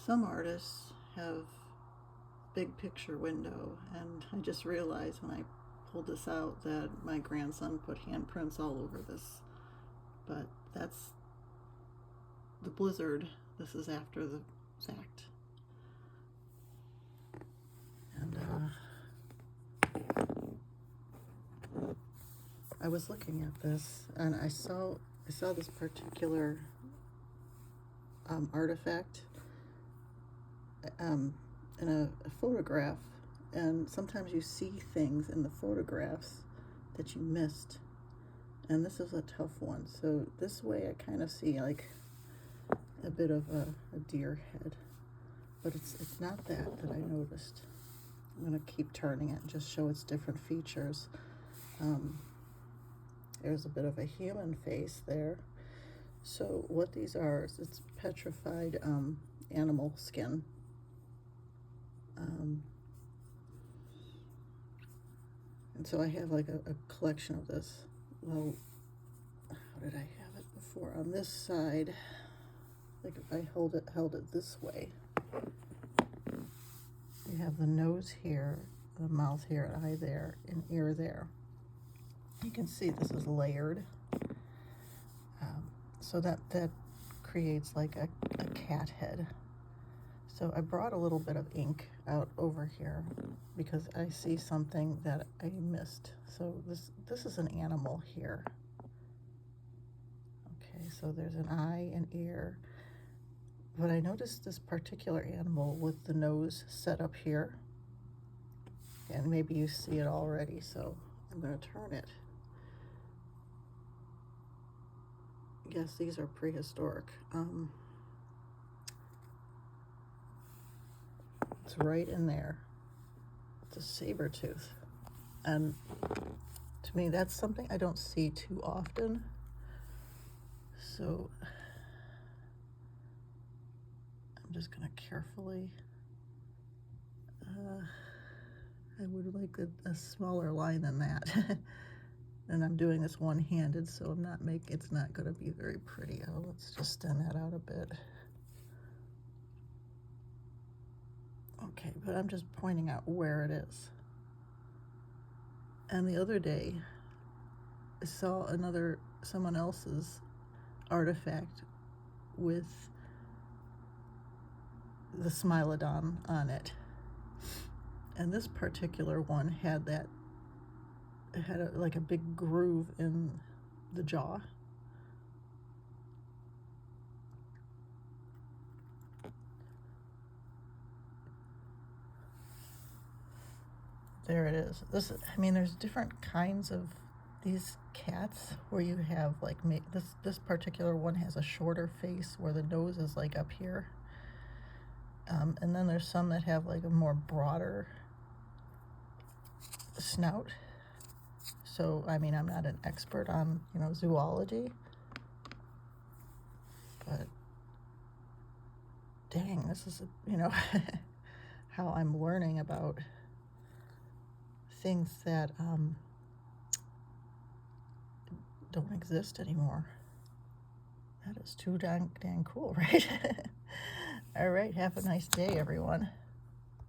Some artists have big picture window, and I just realized when I pulled this out that my grandson put handprints all over this. But that's the blizzard. This is after the fact. And I was looking at this, and I saw this particular artifact in a photograph, and sometimes you see things in the photographs that you missed, and this is a tough one. So this way I kind of see like a bit of a deer head, but it's not that I noticed. I'm going to keep turning it and just show its different features. There's a bit of a human face there. So what these are is it's petrified animal skin. And so I have like a collection of this. Well, how did I have it before? On this side, like if I held it this way, you have the nose here, the mouth here, eye there, and ear there. You can see this is layered. So that creates like a cat head. So I brought a little bit of ink out over here because I see something that I missed. So this is an animal here. Okay, so there's an eye and ear. But I noticed this particular animal with the nose set up here. And maybe you see it already, so I'm going to turn it. Yes, these are prehistoric. It's right in there. It's a saber tooth. And to me, that's something I don't see too often. So I'm just going to carefully, I would like a smaller line than that. And I'm doing this one-handed, so it's not going to be very pretty. Oh, let's just stand that out a bit. Okay, but I'm just pointing out where it is. And the other day, I saw someone else's artifact with the Smilodon on it. And this particular one had like a big groove in the jaw. There it is. There's different kinds of these cats where you have like this particular one has a shorter face where the nose is like up here. And then there's some that have like a more broader snout. So, I'm not an expert on, zoology, but dang, this is, how I'm learning about things that don't exist anymore. That is too dang cool, right? All right, have a nice day, everyone.